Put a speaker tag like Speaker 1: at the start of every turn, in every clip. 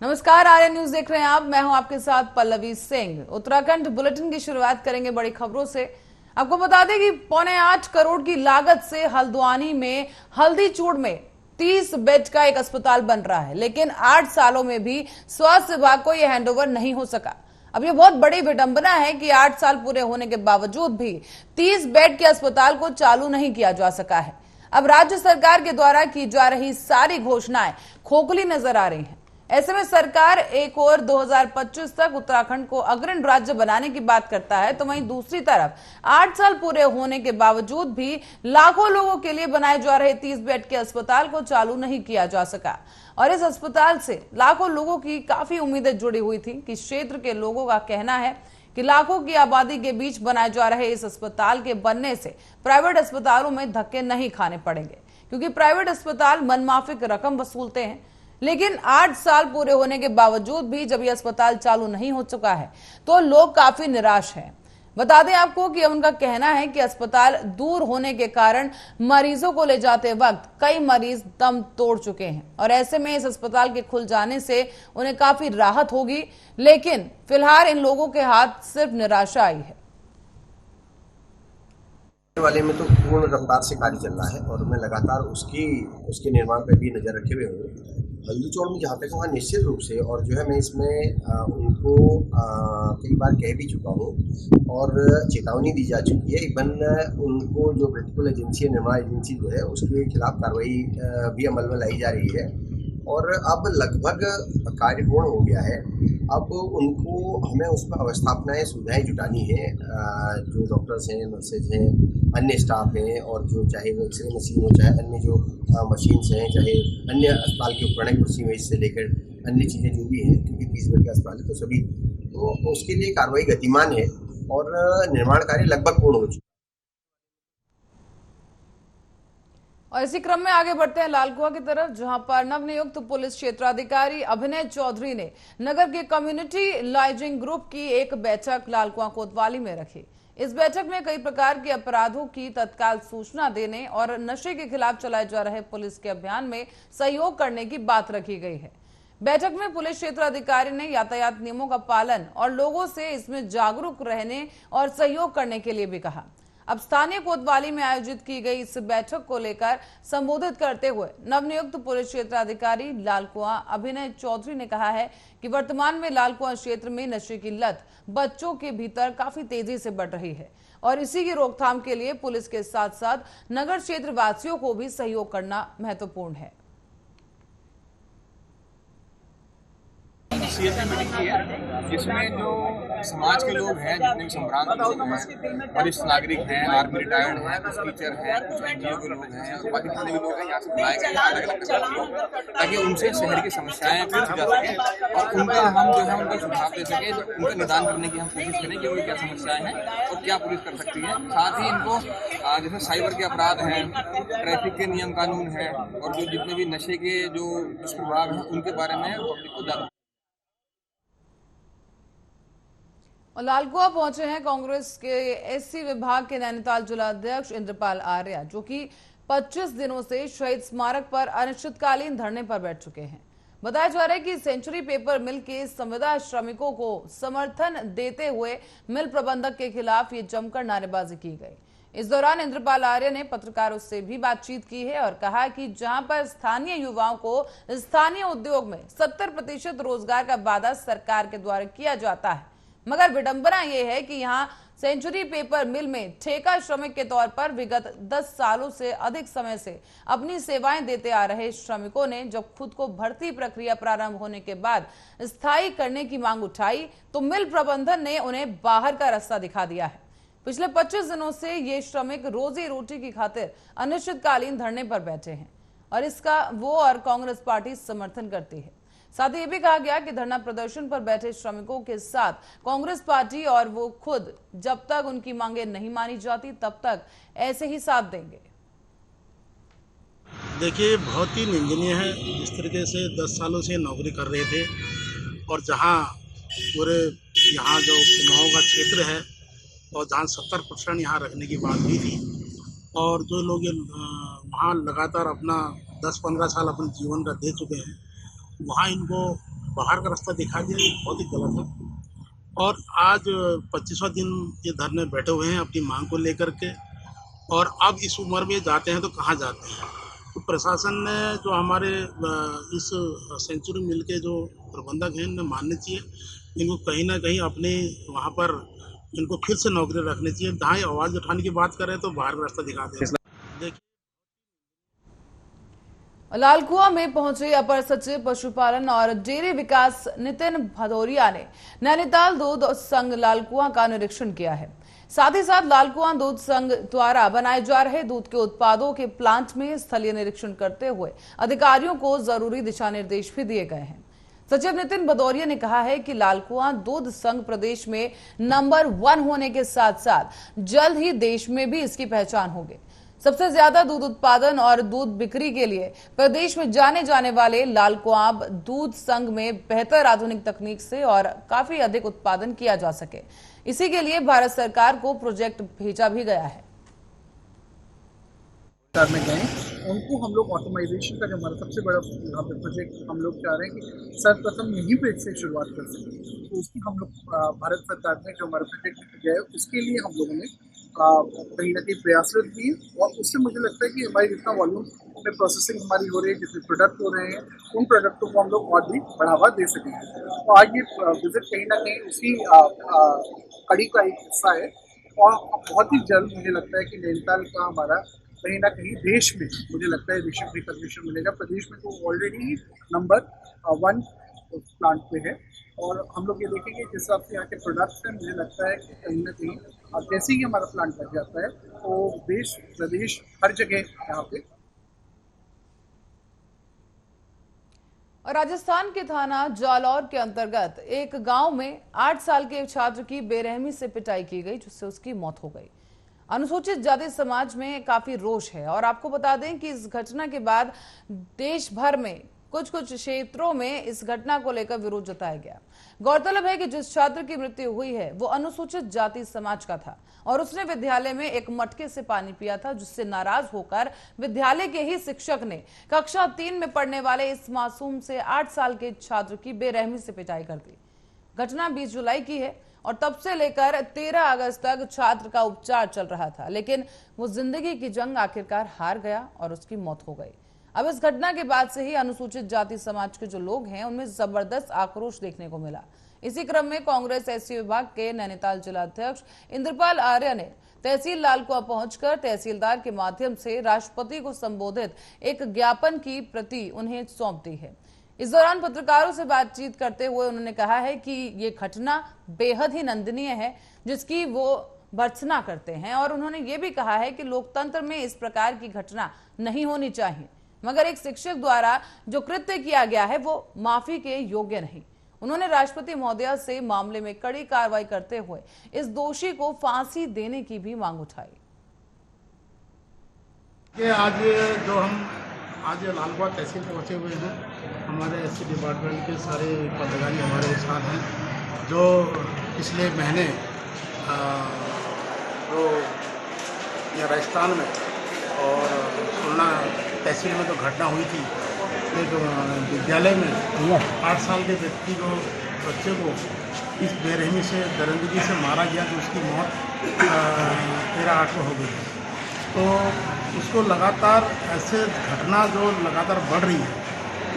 Speaker 1: नमस्कार, आर्य न्यूज देख रहे हैं आप। मैं हूं आपके साथ पल्लवी सिंह। उत्तराखंड बुलेटिन की शुरुआत करेंगे बड़ी खबरों से। आपको बता दें कि 8.25 करोड़ की लागत से हल्द्वानी में हल्दीचूड़ में 30 बेड का एक अस्पताल बन रहा है, लेकिन 8 सालों में भी स्वास्थ्य विभाग को यह हैंडओवर नहीं हो सका। अब यह बहुत बड़ी विडंबना है कि 8 साल पूरे होने के बावजूद भी 30 बेड के अस्पताल को चालू नहीं किया जा सका है। अब राज्य सरकार के द्वारा की जा रही सारी घोषणाएं खोखली नजर आ रही हैं। ऐसे में सरकार एक और 2025 तक उत्तराखंड को अग्रणी राज्य बनाने की बात करता है, तो वहीं दूसरी तरफ 8 साल पूरे होने के बावजूद भी लाखों लोगों के लिए बनाए जा रहे 30 बेड के अस्पताल को चालू नहीं किया जा सका। और इस अस्पताल से लाखों लोगों की काफी उम्मीदें जुड़ी हुई थी कि क्षेत्र के लोगों का कहना है कि लाखों की आबादी के बीच बनाए जा रहे इस अस्पताल के बनने से प्राइवेट अस्पतालों में धक्के नहीं खाने पड़ेंगे, क्योंकि प्राइवेट अस्पताल मनमाफिक रकम वसूलते हैं। लेकिन 8 साल पूरे होने के बावजूद भी जब यह अस्पताल चालू नहीं हो चुका है तो लोग काफी निराश हैं। बता दें आपको कि उनका कहना है कि अस्पताल दूर होने के कारण मरीजों को ले जाते वक्त कई मरीज दम तोड़ चुके हैं, और ऐसे में इस अस्पताल के खुल जाने से उन्हें काफी राहत होगी। लेकिन फिलहाल इन लोगों के हाथ सिर्फ निराशा आई है।
Speaker 2: वाले में तो पूर्ण रफ्तार से कार्य चल रहा है और मैं लगातार उसके निर्माण पर भी नज़र रखे हुए हूँ। हल्दीचोड़ में जहाँ तक वहाँ निश्चित रूप से, और जो है मैं इसमें उनको कई बार कह भी चुका हूँ और चेतावनी दी जा चुकी है। इवन उनको जो प्रतिकूल एजेंसी है, निर्माण एजेंसी जो है, उसके खिलाफ कार्रवाई भी अमल में लाई जा रही है और अब लगभग कार्य पूर्ण हो गया है। अब उनको हमें उसमें अवस्थापनाएँ सुविधाएँ जुटानी है। जो डॉक्टर्स हैं, नर्सेज हैं, अन्य स्टाफ हैं, और जो चाहे वो एक्सरे मशीन हो, चाहे अन्य जो मशीन्स हैं, चाहे अन्य अस्पताल के उपकरण कुर्सी मेज से लेकर अन्य चीज़ें जो भी हैं, क्योंकि 30 बेड का अस्पताल है तो सभी, तो उसके लिए कार्रवाई गतिमान है और निर्माण कार्य लगभग पूर्ण हो चुका है।
Speaker 1: और इसी क्रम में आगे बढ़ते हैं लालकुआ की तरफ, जहां पर नवनियुक्त पुलिस क्षेत्राधिकारी अभिनय चौधरी ने नगर के कम्युनिटी लाइजिंग ग्रुप की एक बैठक लालकुआ कोतवाली में रखी। इस बैठक में कई प्रकार के अपराधों की तत्काल सूचना देने और नशे के खिलाफ चलाए जा रहे पुलिस के अभियान में सहयोग करने की बात रखी गई है। बैठक में पुलिस क्षेत्राधिकारी ने यातायात नियमों का पालन और लोगों से इसमें जागरूक रहने और सहयोग करने के लिए भी कहा। अब स्थानीय कोतवाली में आयोजित की गई इस बैठक को लेकर संबोधित करते हुए नवनियुक्त पुलिस क्षेत्राधिकारी लालकुआ अभिनय चौधरी ने कहा है कि वर्तमान में लालकुआ क्षेत्र में नशे की लत बच्चों के भीतर काफी तेजी से बढ़ रही है, और इसी की रोकथाम के लिए पुलिस के साथ साथ नगर क्षेत्र वासियों को भी सहयोग करना महत्वपूर्ण है।
Speaker 3: सीएसए मीटिंग की है, जिसमें जो समाज के लोग हैं, जितने भी संभ्रांत लोग हैं, वरिष्ठ नागरिक हैं, आर्मी रिटायर्ड हैं, कुछ टीचर हैं, कुछ एनजीओ के लोग हैं, बाकी जितने भी लोग हैं, यहाँ से बुलाए गए अलग अलग प्रकार के लोग, ताकि उनसे शहर की समस्याएं पूछी जा सके और उनका हम जो है उनका सुझाव दे सके, उनका निदान करने की हम कोशिश करें कि वो क्या समस्याएं हैं और क्या पुलिस कर सकती है। साथ ही इनको जैसे साइबर के अपराध हैं, ट्रैफिक के नियम कानून हैं, और जो जितने भी नशे के जो दुष्प्रभाव हैं उनके बारे में पब्लिक को जागरूक।
Speaker 1: और लालकुआ पहुंचे हैं कांग्रेस के एससी विभाग के नैनीताल जिलाध्यक्ष इंद्रपाल आर्या, जो कि 25 दिनों से शहीद स्मारक पर अनिश्चितकालीन धरने पर बैठ चुके हैं। बताया जा रहा है कि सेंचुरी पेपर मिल के संविदा श्रमिकों को समर्थन देते हुए मिल प्रबंधक के खिलाफ ये जमकर नारेबाजी की गई। इस दौरान इंद्रपाल आर्य ने पत्रकारों से भी बातचीत की है और कहा कि जहां पर स्थानीय युवाओं को स्थानीय उद्योग में 70% रोजगार का वादा सरकार के द्वारा किया जाता है, मगर विडंबना यह है कि यहां सेंचुरी पेपर मिल में ठेका श्रमिक के तौर पर विगत 10 सालों से अधिक समय से अपनी सेवाएं देते आ रहे श्रमिकों ने जब खुद को भर्ती प्रक्रिया प्रारंभ होने के बाद स्थायी करने की मांग उठाई तो मिल प्रबंधन ने उन्हें बाहर का रास्ता दिखा दिया है। पिछले 25 दिनों से ये श्रमिक रोजी रोटी की खातिर अनिश्चितकालीन धरने पर बैठे हैं और इसका वो और कांग्रेस पार्टी समर्थन करती है। साथ ही ये भी कहा गया कि धरना प्रदर्शन पर बैठे श्रमिकों के साथ कांग्रेस पार्टी और वो खुद जब तक उनकी मांगे नहीं मानी जाती तब तक ऐसे ही साथ देंगे।
Speaker 4: देखिए, बहुत ही निंदनीय है। इस तरीके से 10 सालों से नौकरी कर रहे थे और जहां पूरे यहाँ जो कुमाऊं का क्षेत्र है और जहाँ 70% यहाँ रखने की बात हुई थी, और जो लोग वहाँ लगातार अपना 10-15 साल अपने जीवन का दे चुके हैं, वहाँ इनको बाहर का रास्ता दिखा दिया, ये बहुत ही गलत है। और आज 25वां दिन ये धरने बैठे हुए हैं अपनी मांग को लेकर के, और अब इस उम्र में जाते हैं तो कहाँ जाते हैं। तो प्रशासन ने जो हमारे इस सेंचुरी मिल के जो प्रबंधक हैं इन्हें मानना चाहिए, इनको कहीं ना कहीं अपने वहाँ पर इनको फिर से नौकरी रखनी चाहिए। जहाँ ये आवाज़ उठाने की बात करें तो बाहर का रास्ता दिखा दें। देखिए,
Speaker 1: लालकुआ में पहुंचे अपर सचिव पशुपालन और डेयरी विकास नितिन भदौरिया ने नैनीताल दूध संघ लालकुआ का निरीक्षण किया है। साथ ही साथ लालकुआ दूध संघ द्वारा बनाए जा रहे दूध के उत्पादों के प्लांट में स्थलीय निरीक्षण करते हुए अधिकारियों को जरूरी दिशा निर्देश भी दिए गए हैं। सचिव नितिन भदौरिया ने कहा है कि लालकुआ दूध संघ प्रदेश में नंबर 1 होने के साथ साथ जल्द ही देश में भी इसकी पहचान होगी। सबसे ज्यादा दूध उत्पादन और दूध बिक्री के लिए प्रदेश में जाने जाने वाले लालकुआ दूध संघ में बेहतर आधुनिक तकनीक से और काफी अधिक उत्पादन किया जा सके, इसी के लिए भारत सरकार को प्रोजेक्ट भेजा भी गया है।
Speaker 5: में गए उनको हम लोग ऑटोमाइजेशन का जो हमारा सबसे बड़ा यहाँ पे प्रोजेक्ट हम लोग चाह रहे हैं कि सर्वप्रथम यहीं पे इससे शुरुआत कर सकें। तो उसकी हम लोग भारत सरकार ने जो हमारा प्रोजेक्ट गया है उसके लिए हम लोगों ने कहीं ना कहीं प्रयासरत किए, और उससे मुझे लगता है कि हमारी जितना वॉल्यूम में प्रोसेसिंग हमारी हो रही है, जितने प्रोडक्ट हो रहे हैं, उन प्रोडक्टों को हम लोग और भी बढ़ावा दे सकेंगे। तो आज ये विजिट कहीं ना कहीं उसी कड़ी का एक हिस्सा है, और बहुत ही जल्द मुझे लगता है कि नैनीताल का हमारा कहीं ना कहीं देश में मुझे लगता है विश्व रिकॉग्निशन मिलेगा। प्रदेश में तो ऑलरेडी ही नंबर 1 प्लांट पे है, और हम लोग ये देखेंगे जिस हिसाब से यहाँ के प्रोडक्ट्स हैं, मुझे लगता है कि कहीं ना कहीं जैसे ही हमारा प्लांट लग जाता है तो देश प्रदेश हर जगह यहाँ पे।
Speaker 1: और राजस्थान के थाना जालौर के अंतर्गत एक गांव में 8 साल के छात्र की बेरहमी से पिटाई की गई, जिससे उसकी मौत हो गई। अनुसूचित जाति समाज में काफी रोष है, और आपको बता दें कि इस घटना के बाद देश भर में कुछ क्षेत्रों में इस घटना को लेकर विरोध जताया गया। गौरतलब है कि जिस छात्र की मृत्यु हुई है वो अनुसूचित जाति समाज का था, और उसने विद्यालय में एक मटके से पानी पिया था, जिससे नाराज होकर विद्यालय के ही शिक्षक ने कक्षा 3 में पढ़ने वाले इस मासूम से 8 साल के छात्र की बेरहमी से पिटाई कर दी। घटना 20 जुलाई की है, और तब से लेकर 13 अगस्त तक छात्र का उपचार चल रहा था, लेकिन वो जिंदगी की जंग आखिरकार हार गया और उसकी मौत हो गई। अब इस घटना के बाद से ही अनुसूचित जाति समाज के जो लोग हैं उनमें जबरदस्त आक्रोश देखने को मिला। इसी क्रम में कांग्रेस एससी विभाग के नैनीताल जिला अध्यक्ष इंद्रपाल आर्य ने तहसील लालकुआ पहुंचकर तहसीलदार के माध्यम से राष्ट्रपति को संबोधित एक ज्ञापन की प्रति उन्हें सौंप दी है। इस दौरान पत्रकारों से बातचीत करते हुए उन्होंने कहा है कि ये घटना बेहद ही निंदनीय है, जिसकी वो भर्त्सना करते हैं, और उन्होंने ये भी कहा है कि लोकतंत्र में इस प्रकार की घटना नहीं होनी चाहिए, मगर एक शिक्षक द्वारा जो कृत्य किया गया है वो माफी के योग्य नहीं। उन्होंने राष्ट्रपति महोदया से मामले में कड़ी कार्रवाई करते हुए इस दोषी को फांसी देने की भी मांग उठाई।
Speaker 4: आज लालकुआ तहसील पहुँचे हुए हैं। हमारे एससी डिपार्टमेंट के सारे पदाधिकारी हमारे साथ हैं, जो पिछले महीने जो ये राजस्थान में और खुलना तहसील में जो घटना हुई थी, एक विद्यालय में 8 साल के व्यक्ति को, बच्चे को इस बेरहमी से दरिंदगी से मारा गया, तो उसकी मौत 13/8 को हो गई। तो उसको लगातार ऐसे घटना जो लगातार बढ़ रही है,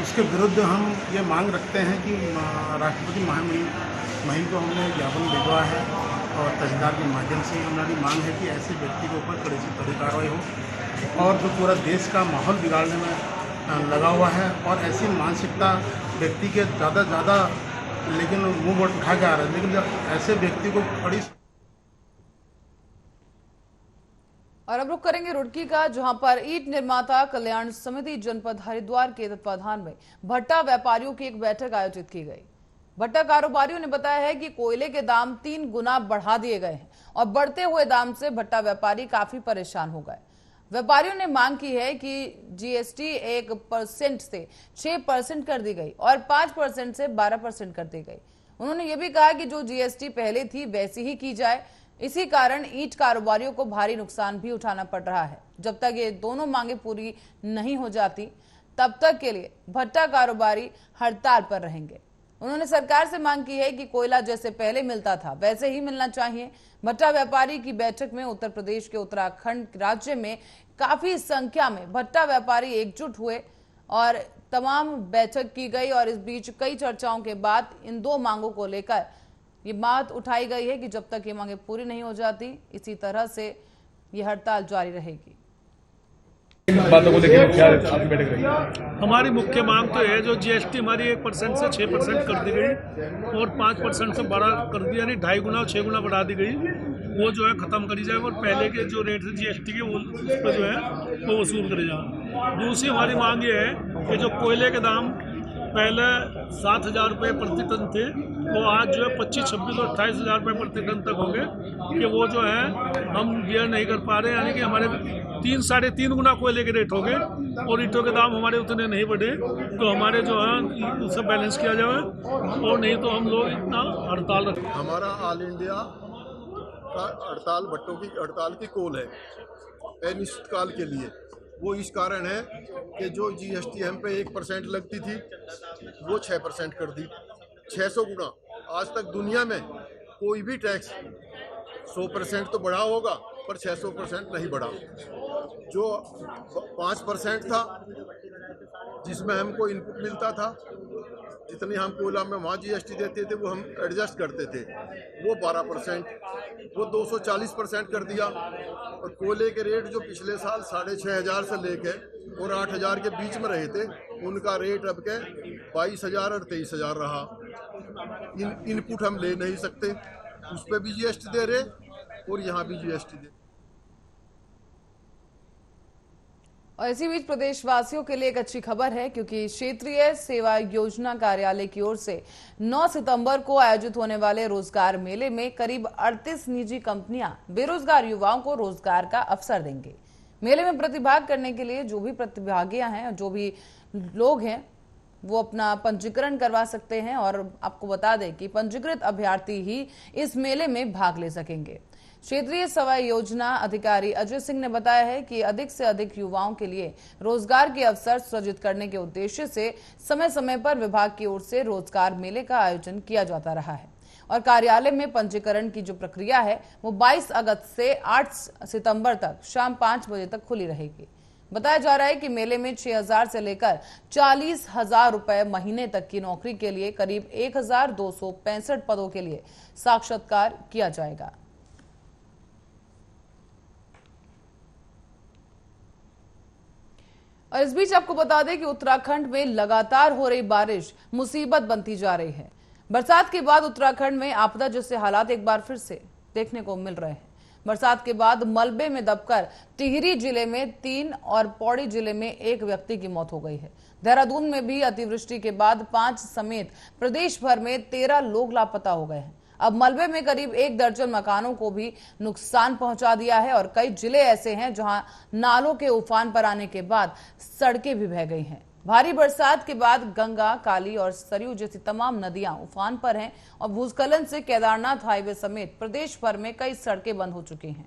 Speaker 4: उसके विरुद्ध हम ये मांग रखते हैं कि राष्ट्रपति मुहिम को हमने ज्ञापन भिजवा है, और तहसीलदार के माध्यम से हमारी मांग है कि ऐसे व्यक्ति के ऊपर कड़ी से कड़ी कार्रवाई हो, और जो पूरा देश का माहौल बिगाड़ने में लगा हुआ है, और ऐसी मानसिकता व्यक्ति के ज़्यादा लेकिन मुँह उठा के आ रहा है, लेकिन जब ऐसे व्यक्ति को कड़ी।
Speaker 1: और अब रुक करेंगे रुड़की का, जहां पर ईंट निर्माता कल्याण समिति जनपद हरिद्वार के तत्वाधान में भट्टा व्यापारियों की एक बैठक आयोजित की गई। भट्टा कारोबारियों ने बताया है कि कोयले के दाम 3 गुना बढ़ा दिए गए हैं, और बढ़ते हुए दाम से भट्टा व्यापारी काफी परेशान हो गए। व्यापारियों ने मांग की है कि जीएसटी 1% से 6% कर दी गई और 5% से 12% कर दी गई। उन्होंने ये भी कहा कि जो जीएसटी पहले थी वैसी ही की जाए। इसी कारण ईंट कारोबारियों को भारी नुकसान भी उठाना पड़ रहा है। जब तक ये दोनों मांगे पूरी नहीं हो जाती, तब तक के लिए भट्टा कारोबारी हड़ताल पर रहेंगे। उन्होंने सरकार से मांग की है कि कोयला जैसे पहले मिलता था वैसे ही मिलना चाहिए। भट्टा व्यापारी की बैठक में उत्तर प्रदेश के उत्तराखंड राज्य में काफी संख्या में भट्टा व्यापारी एकजुट हुए और तमाम बैठक की गई और इस बीच कई चर्चाओं के बाद इन दो मांगों को लेकर ये बात उठाई गई है कि जब तक ये मांगे पूरी नहीं हो जाती इसी तरह से ये हड़ताल जारी रहेगी।
Speaker 6: बातों को लेकर क्या आपकी बैठक रही?
Speaker 7: हमारी मुख्य मांग तो है जो जीएसटी हमारी 1% से 6% कर दी गई और 5% से बढ़ा कर दिया, यानी 2.5 गुना 6 गुना बढ़ा दी गई, वो जो है ख़त्म करी जाए और पहले के जो रेट है जीएसटी के वो उस पर जो है वो वसूल करे जाए। दूसरी हमारी मांग ये है कि जो कोयले के दाम पहले 7,000 रुपये प्रति टन थे वो आज जो है 25, 26 और 28,000 रुपये प्रति टन तक हो गए कि वो जो है हम बियर नहीं कर पा रहे, यानी कि हमारे 3 साढ़े 3 गुना कोयले के रेट हो गए और ईंटों के दाम हमारे उतने नहीं बढ़े, तो हमारे जो है उससे बैलेंस किया जाए और नहीं तो हम लोग इतना हड़ताल रखें।
Speaker 8: हमारा ऑल इंडिया का हड़ताल भट्टों की हड़ताल की कॉल है अनिश्चित काल के लिए। वो इस कारण है कि जो जीएसटी हम पे 1% लगती थी वो 6% कर दी, 600 गुना। आज तक दुनिया में कोई भी टैक्स 100% तो बढ़ा होगा पर 600% नहीं बढ़ा। जो 5% था जिसमें हमको इनपुट मिलता था, जितनी हम कोयला में वहाँ जीएसटी देते थे वो हम एडजस्ट करते थे, वो 12%, वो 240% कर दिया। और कोयले के रेट जो पिछले साल 6,500 से लेके और 8,000 के बीच में रहे थे उनका रेट अब के 22,000 और 23,000 रहा। इनपुट हम ले नहीं सकते, उस पर भी जीएसटी दे रहे और यहाँ भी जीएसटी दे।
Speaker 1: और इसी बीच प्रदेशवासियों के लिए एक अच्छी खबर है क्योंकि क्षेत्रीय सेवा योजना कार्यालय की ओर से 9 सितंबर को आयोजित होने वाले रोजगार मेले में करीब 38 निजी कंपनियां बेरोजगार युवाओं को रोजगार का अवसर देंगे। मेले में प्रतिभाग करने के लिए जो भी प्रतिभागियां हैं, जो भी लोग हैं, वो अपना पंजीकरण करवा सकते हैं और आपको बता दें कि पंजीकृत अभ्यर्थी ही इस मेले में भाग ले सकेंगे। क्षेत्रीय सेवा योजना अधिकारी अजय सिंह ने बताया है कि अधिक से अधिक युवाओं के लिए रोजगार के अवसर सृजित करने के उद्देश्य से समय समय पर विभाग की ओर से रोजगार मेले का आयोजन किया जाता रहा है और कार्यालय में पंजीकरण की जो प्रक्रिया है वो 22 अगस्त से 8 सितंबर तक शाम 5 बजे तक खुली रहेगी। बताया जा रहा है कि मेले में 6,000 से लेकर 40,000 रुपए महीने तक की नौकरी के लिए करीब 1,265 पदों के लिए साक्षात्कार किया जाएगा। और इस बीच आपको बता दें कि उत्तराखंड में लगातार हो रही बारिश मुसीबत बनती जा रही है। बरसात के बाद उत्तराखंड में आपदा जैसे हालात एक बार फिर से देखने को मिल रहे हैं। बरसात के बाद मलबे में दबकर टिहरी जिले में 3 और पौड़ी जिले में 1 व्यक्ति की मौत हो गई है। देहरादून में भी अतिवृष्टि के बाद 5 समेत प्रदेश भर में 13 लोग लापता हो गए हैं। अब मलबे में करीब 1 दर्जन मकानों को भी नुकसान पहुंचा दिया है और कई जिले ऐसे हैं जहां नालों के उफान पर आने के बाद सड़कें भी बह गई हैं। भारी बरसात के बाद गंगा, काली और सरयू जैसी तमाम नदियां उफान पर हैं और भूस्खलन से केदारनाथ हाईवे समेत प्रदेश भर में कई सड़कें बंद हो चुकी हैं।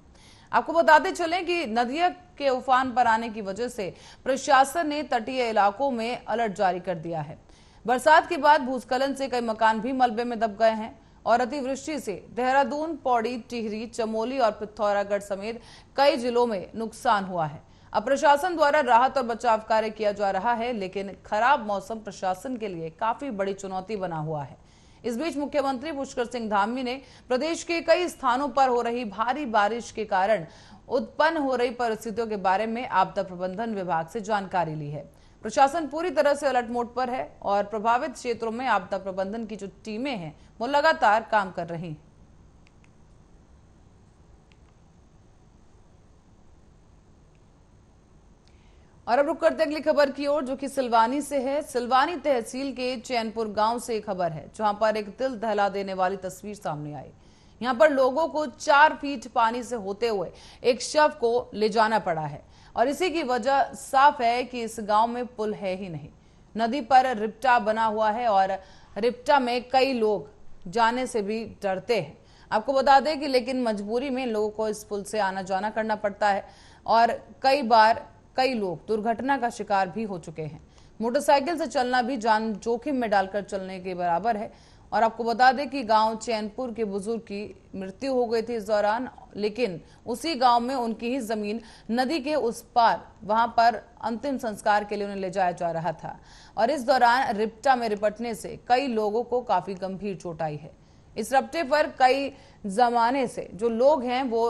Speaker 1: आपको बताते चलें कि नदियों के उफान पर आने की वजह से प्रशासन ने तटीय इलाकों में अलर्ट जारी कर दिया है। बरसात के बाद भूस्खलन से कई मकान भी मलबे में दब गए हैं और अतिवृष्टि से देहरादून, पौड़ी, टिहरी, चमोली और पिथौरागढ़ समेत कई जिलों में नुकसान हुआ है। अब प्रशासन द्वारा राहत और बचाव कार्य किया जा रहा है, लेकिन खराब मौसम प्रशासन के लिए काफी बड़ी चुनौती बना हुआ है। इस बीच मुख्यमंत्री पुष्कर सिंह धामी ने प्रदेश के कई स्थानों पर हो रही भारी बारिश के कारण उत्पन्न हो रही परिस्थितियों के बारे में आपदा प्रबंधन विभाग से जानकारी ली है। प्रशासन पूरी तरह से अलर्ट मोड पर है और प्रभावित क्षेत्रों में आपदा प्रबंधन की जो टीमें हैं वो लगातार काम कर रही हैं। और अब रुक करते अगली खबर की ओर, जो कि सिलवानी से है। सिलवानी तहसील के चैनपुर गांव से खबर है जहां पर एक दिल दहला देने वाली तस्वीर सामने आई। यहां पर लोगों को 4 फीट पानी से होते हुए एक शव को ले जाना पड़ा है और इसी की वजह साफ है कि इस गांव में पुल है ही नहीं। नदी पर रिप्टा बना हुआ है और रिप्टा में कई लोग जाने से भी डरते हैं। आपको बता दें कि लेकिन मजबूरी में लोगों को इस पुल से आना जाना करना पड़ता है और कई बार कई लोग दुर्घटना का शिकार भी हो चुके हैं। मोटरसाइकिल से चलना भी जान जोखिम में डालकर चलने के बराबर है। और आपको बता दें कि गांव चैनपुर के बुजुर्ग की मृत्यु हो गई थी इस दौरान, लेकिन उसी गांव में उनकी ही जमीन नदी के उस पार, वहां पर अंतिम संस्कार के लिए उन्हें ले जाया जा रहा था। और इस दौरान रिप्टा में रिपटने से कई लोगों को काफी गंभीर चोट आई है। इस रपटे पर कई जमाने से जो लोग हैं वो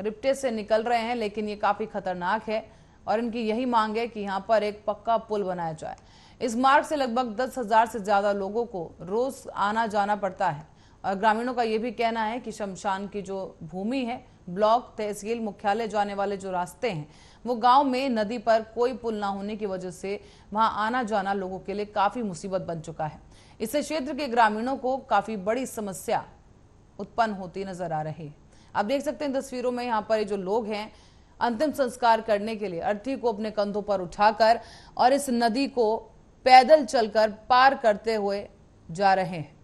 Speaker 1: रिप्टे से निकल रहे हैं, लेकिन ये काफी खतरनाक है और इनकी यही मांग है कि यहाँ पर एक पक्का पुल बनाया जाए। इस मार्ग से लगभग 10,000 से ज्यादा लोगों को रोज आना जाना पड़ता है। और ग्रामीणों का यह भी कहना है कि शमशान की जो भूमि है, ब्लॉक तहसील मुख्यालय जाने वाले जो रास्ते हैं, वो गांव में नदी पर कोई पुल ना होने की वजह से वहां आना जाना लोगों के लिए काफी मुसीबत बन चुका है। इससे क्षेत्र के ग्रामीणों को काफी बड़ी समस्या उत्पन्न होती नजर आ रही है। आप देख सकते हैं तस्वीरों में, यहाँ पर जो लोग हैं अंतिम संस्कार करने के लिए अर्थी को अपने कंधों पर उठाकर और इस नदी को पैदल चलकर पार करते हुए जा रहे हैं।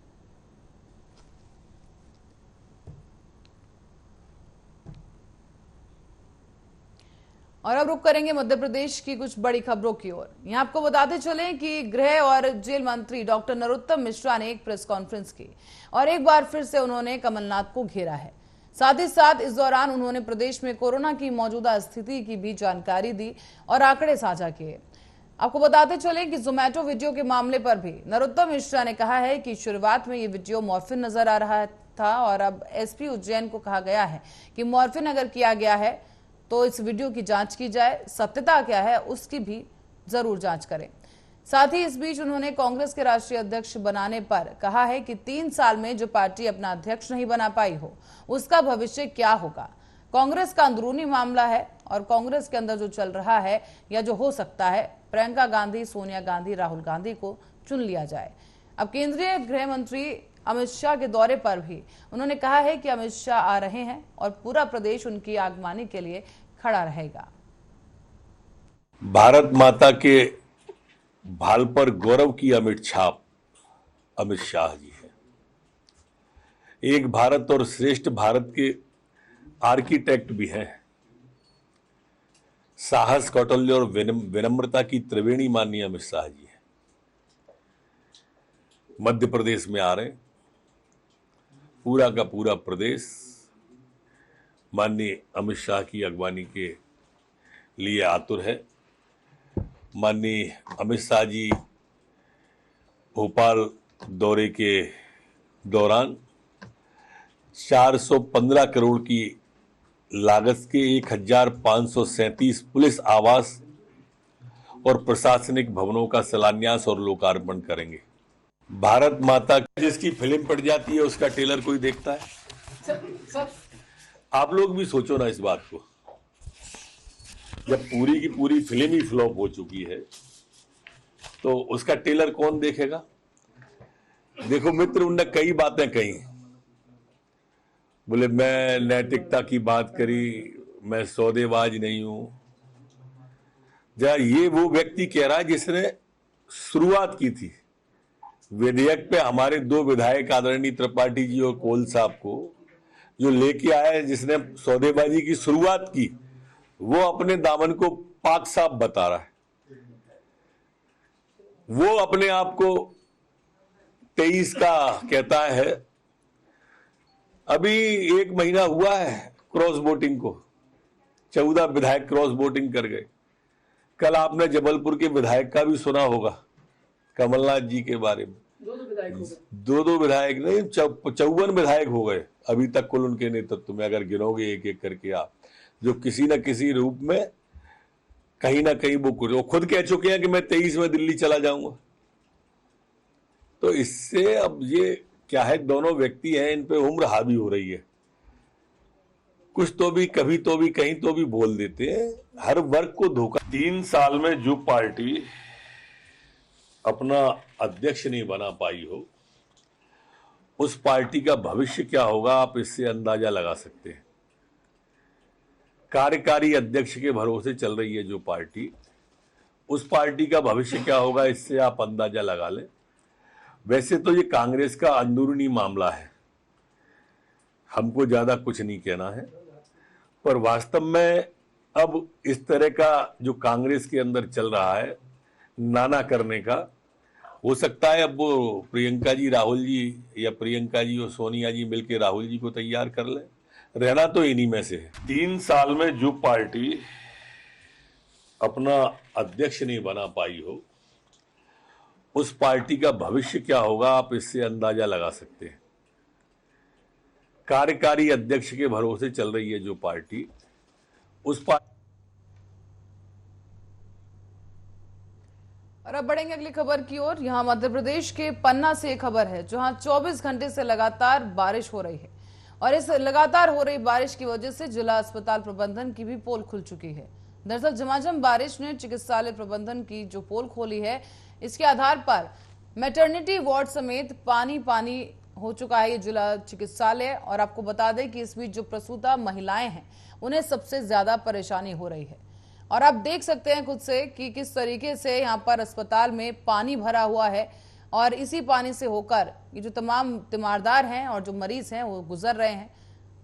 Speaker 1: और अब रुक करेंगे मध्य प्रदेश की कुछ बड़ी खबरों की ओर। यहां आपको बताते चलें कि गृह और जेल मंत्री डॉक्टर नरोत्तम मिश्रा ने एक प्रेस कॉन्फ्रेंस की और एक बार फिर से उन्होंने कमलनाथ को घेरा है। साथ ही साथ इस दौरान उन्होंने प्रदेश में कोरोना की मौजूदा स्थिति की भी जानकारी दी और आंकड़े साझा किए। आपको बताते चलें कि जोमेटो वीडियो के मामले पर भी नरोत्तम मिश्रा ने कहा है कि शुरुआत में ये वीडियो मॉर्फिन नजर आ रहा था और अब एसपी उज्जैन को कहा गया है कि मॉर्फिन अगर किया गया है तो इस वीडियो की जांच की जाए, सत्यता क्या है उसकी भी जरूर जांच करें। साथ ही इस बीच उन्होंने कांग्रेस के राष्ट्रीय अध्यक्ष बनाने पर कहा है कि 3 साल में जो पार्टी अपना अध्यक्ष नहीं बना पाई हो उसका भविष्य क्या होगा। कांग्रेस का अंदरूनी मामला है और कांग्रेस के अंदर जो चल रहा है या जो हो सकता है, प्रियंका गांधी, सोनिया गांधी, राहुल गांधी को चुन लिया जाए। अब केंद्रीय गृह मंत्री अमित शाह के दौरे पर भी उन्होंने कहा है कि अमित शाह आ रहे हैं और पूरा प्रदेश उनकी आगमनी के लिए खड़ा रहेगा।
Speaker 9: भारत माता के भाल पर गौरव की अमिट छाप अमित शाह जी है। एक भारत और श्रेष्ठ भारत के आर्किटेक्ट भी हैं। साहस, कौशल्य और विनम्रता की त्रिवेणी माननीय अमित शाह जी है। मध्य प्रदेश में आ रहे, पूरा का पूरा प्रदेश माननीय अमित शाह की अगवानी के लिए आतुर है। माननीय अमित शाह जी भोपाल दौरे के दौरान 415 करोड़ की लागत के 1537 पुलिस आवास और प्रशासनिक भवनों का शिलान्यास और लोकार्पण करेंगे। भारत माता जिसकी फिल्म पड़ जाती है उसका ट्रेलर कोई देखता है? आप लोग भी सोचो ना इस बात को। जब पूरी की पूरी फिल्म ही फ्लॉप हो चुकी है तो उसका ट्रेलर कौन देखेगा? देखो मित्र, उनने कई बातें कही। बोले मैं नैतिकता की बात करी, मैं सौदेबाज नहीं हूं। जरा ये वो व्यक्ति कह रहा है जिसने शुरुआत की थी विधेयक पे, हमारे 2 विधायक आदरणीय त्रिपाठी जी और कोल साहब को जो लेके आया, जिसने सौदेबाजी की शुरुआत की, वो अपने दामन को पाक साफ बता रहा है। वो अपने आप को 23 का कहता है। अभी 1 महीना हुआ है क्रॉस वोटिंग को, 14 विधायक क्रॉस वोटिंग कर गए। कल आपने जबलपुर के विधायक का भी सुना होगा, कमलनाथ जी के बारे में। 2 विधायक नहीं, 54 विधायक हो गए अभी तक कुल उनके नेतृत्व में, अगर गिनोगे एक एक करके आप, जो किसी न किसी रूप में कहीं ना कहीं वो खुद कह चुके हैं कि मैं 23 में दिल्ली चला जाऊंगा। तो इससे अब ये क्या है, दोनों व्यक्ति हैं, इन पे उम्र हावी हो रही है। कुछ तो भी, कभी तो भी, कहीं तो भी बोल देते हैं, हर वर्ग को धोखा। 3 साल में जो पार्टी अपना अध्यक्ष नहीं बना पाई हो उस पार्टी का भविष्य क्या होगा, आप इससे अंदाजा लगा सकते हैं। कार्यकारी अध्यक्ष के भरोसे चल रही है जो पार्टी, उस पार्टी का भविष्य क्या होगा इससे आप अंदाजा लगा लें। वैसे तो ये कांग्रेस का अंदरूनी मामला है, हमको ज्यादा कुछ नहीं कहना है, पर वास्तव में अब इस तरह का जो कांग्रेस के अंदर चल रहा है, नाना करने का। हो सकता है अब वो प्रियंका जी राहुल जी या प्रियंका जी और सोनिया जी मिलकर राहुल जी को तैयार कर ले, रहना तो इन्हीं में से है। 3 साल में जो पार्टी अपना अध्यक्ष नहीं बना पाई हो, उस पार्टी का भविष्य क्या होगा आप इससे अंदाजा लगा सकते हैं। कार्यकारी अध्यक्ष के भरोसे चल रही है जो पार्टी, उस पार्टी।
Speaker 1: और अब बढ़ेंगे अगली खबर की ओर। यहां मध्य प्रदेश के पन्ना से एक खबर है जहां 24 घंटे से लगातार बारिश हो रही है और इस लगातार हो रही बारिश की वजह से जिला अस्पताल प्रबंधन की भी पोल खुल चुकी है। दरअसल झमाझम बारिश ने चिकित्सालय प्रबंधन की जो पोल खोली है, इसके आधार पर मैटरनिटी वार्ड समेत पानी पानी हो चुका है ये जिला चिकित्सालय। और आपको बता दें कि इस बीच जो प्रसूता महिलाएं हैं उन्हें सबसे ज्यादा परेशानी हो रही है। और आप देख सकते हैं खुद से कि किस तरीके से यहाँ पर अस्पताल में पानी भरा हुआ है और इसी पानी से होकर ये जो तमाम तीमारदार हैं और जो मरीज हैं वो गुजर रहे हैं।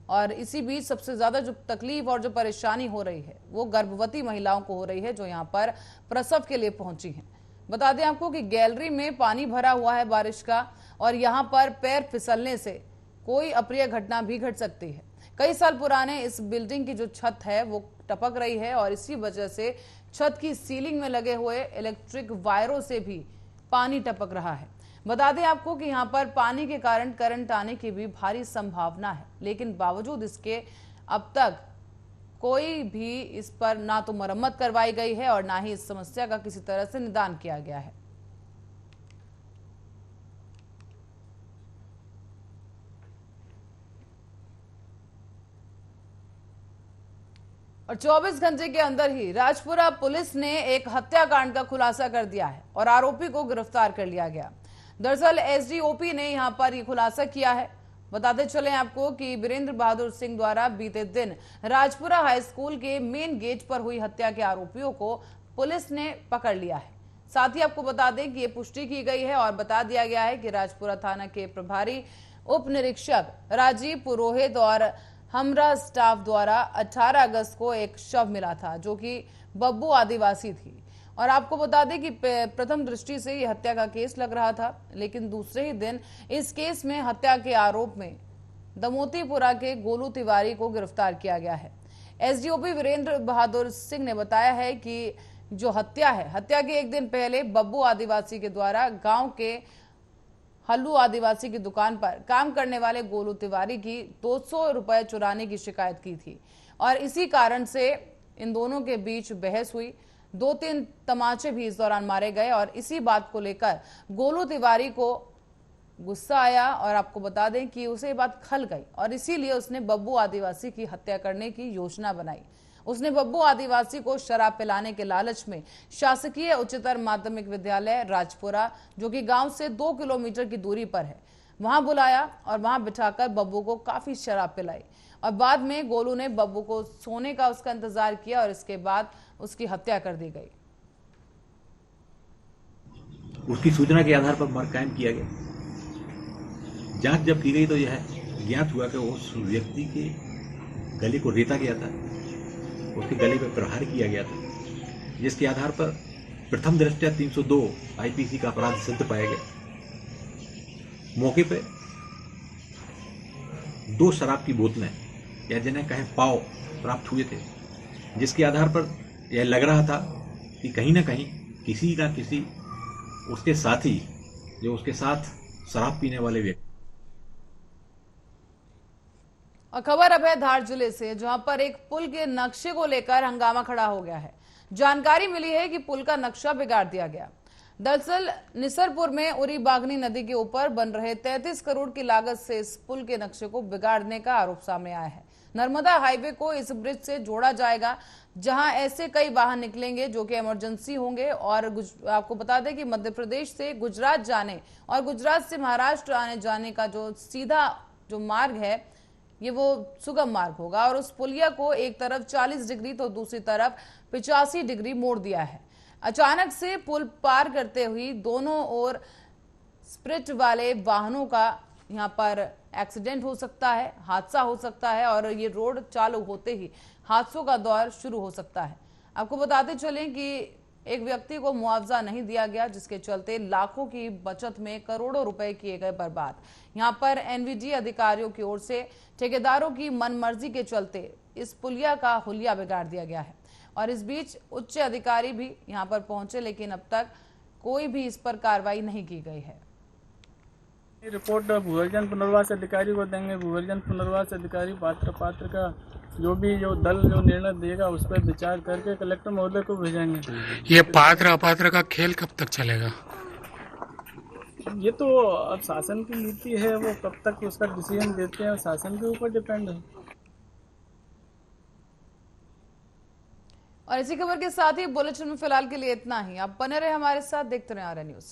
Speaker 1: और इसी बीच सबसे ज्यादा जो तकलीफ और जो परेशानी हो रही है वो गर्भवती महिलाओं को हो रही है जो यहाँ पर प्रसव के लिए पहुंची हैं। बता दें आपको कि गैलरी में पानी भरा हुआ है बारिश का और यहाँ पर पैर फिसलने से कोई अप्रिय घटना भी घट सकती है। कई साल पुराने इस बिल्डिंग की जो छत है वो टपक रही है और इसी वजह से छत की सीलिंग में लगे हुए इलेक्ट्रिक वायरों से भी पानी टपक रहा है। बता दें आपको कि यहाँ पर पानी के कारण करंट आने की भी भारी संभावना है, लेकिन बावजूद इसके अब तक कोई भी इस पर ना तो मरम्मत करवाई गई है और ना ही इस समस्या का किसी तरह से निदान किया गया है। और 24 घंटे के अंदर ही राजपुरा पुलिस ने एक हत्याकांड का खुलासा कर दिया है और आरोपी को गिरफ्तार कर लिया गया। दरअसल एसडीओपी ने यहां पर यह खुलासा किया है। बताते चलें आपको कि वीरेंद्र बहादुर सिंह द्वारा बीते दिन राजपुरा हाई स्कूल के मेन गेट पर हुई हत्या के आरोपियों को पुलिस ने पकड़ लिया है। साथ ही आपको बता दें कि ये पुष्टि की गई है और बता दिया गया है कि राजपुरा थाना के प्रभारी उप निरीक्षक राजीव पुरोहित और हमरा स्टाफ द्वारा 18 अगस्त को एक शव मिला था जो कि बब्बू आदिवासी थी। और आपको बता दें कि प्रथम दृष्टि से यह हत्या का केस लग रहा था, लेकिन दूसरे ही दिन इस केस में हत्या के आरोप में दमोतीपुरा के गोलू तिवारी को गिरफ्तार किया गया है। एसडीओपी वीरेंद्र बहादुर सिंह ने बताया है कि जो हत्या है, हत्या के एक दिन पहले बब्बू आदिवासी के द्वारा गांव के हल्लू आदिवासी की दुकान पर काम करने वाले गोलू तिवारी की 200 रुपए चुराने की शिकायत की थी और इसी कारण से इन दोनों के बीच बहस हुई। 2-3 तमाचे भी इस दौरान मारे गए और इसी बात को लेकर गोलू तिवारी को गुस्सा आया और आपको बता दें कि उसे बात खल गई और इसीलिए उसने बब्बू आदिवासी की हत्या करने की योजना बनाई। उसने बब्बू आदिवासी को शराब पिलाने के लालच में शासकीय उच्चतर माध्यमिक विद्यालय राजपुरा, जो कि गांव से 2 किलोमीटर की दूरी पर है, वहां बुलाया और वहां बिठाकर बब्बू को काफी शराब पिलाई और बाद में गोलू ने बब्बू को सोने का उसका इंतजार किया और इसके बाद उसकी हत्या कर दी गई।
Speaker 10: उसकी सूचना के आधार पर मर्ग कायम किया गया। जांच जब की गई तो यह ज्ञात हुआ कि उस व्यक्ति के गले को रेता गया था, उसके गले पर प्रहार किया गया था, जिसके आधार पर प्रथम दृष्टया 302 आईपीसी का अपराध सिद्ध पाया गया। मौके पर 2 शराब की बोतलें या जिन्हें कहें पाव प्राप्त हुए थे, जिसके आधार पर यह लग रहा था कि कहीं ना कहीं किसी ना किसी उसके साथी, जो उसके साथ शराब पीने वाले व्यक्ति।
Speaker 1: और खबर अब है धार जिले से, जहां पर एक पुल के नक्शे को लेकर हंगामा खड़ा हो गया है। जानकारी मिली है कि पुल का नक्शा बिगाड़ दिया गया। दरअसल निसरपुर में उरी बागनी नदी के ऊपर बन रहे 33 करोड़ की लागत से इस पुल के नक्शे को बिगाड़ने का आरोप सामने आया है। नर्मदा हाईवे को इस ब्रिज से जोड़ा जाएगा, जहां ऐसे कई वाहन निकलेंगे जो कि इमरजेंसी होंगे। और आपको बता दें कि मध्य प्रदेश से गुजरात जाने और गुजरात से महाराष्ट्र आने जाने का जो सीधा जो मार्ग है ये वो सुगम मार्ग होगा और उस पुलिया को एक तरफ 40 डिग्री तो दूसरी तरफ 85 डिग्री मोड़ दिया है। अचानक से पुल पार करते हुए दोनों ओर स्प्रिट वाले वाहनों का यहाँ पर एक्सीडेंट हो सकता है, हादसा हो सकता है और ये रोड चालू होते ही हादसों का दौर शुरू हो सकता है। आपको बताते चलें कि एक व्यक्ति को मुआवजा नहीं दिया गया, जिसके चलते लाखों की बचत में करोड़ों रुपए किए गए बर्बाद। यहां पर एनवीडी अधिकारियों की ओर से ठेकेदारों की मनमर्जी के चलते इस पुलिया का हुलिया बिगाड़ दिया गया है। और इस बीच उच्च अधिकारी भी यहां पर पहुंचे, लेकिन अब तक कोई भी इस पर कार्रवाई नहीं की गई है।
Speaker 11: रिपोर्ट भूवर्जन पुनर्वास अधिकारी को देंगे। भूवर्जन पुनर्वास अधिकारी पात्र का जो दल निर्णय देगा उस पर विचार करके कलेक्टर महोदय को भेजेंगे।
Speaker 12: ये पात्र अपात्र का खेल कब तक चलेगा?
Speaker 11: ये तो अब शासन की नीति है, वो कब तक उसका डिसीजन देते हैं शासन के ऊपर डिपेंड है।
Speaker 1: और इसी खबर के साथ ही बुलेटिन में फिलहाल के लिए इतना ही। आप बने रहे हमारे साथ, देखते रहे आर्या न्यूज।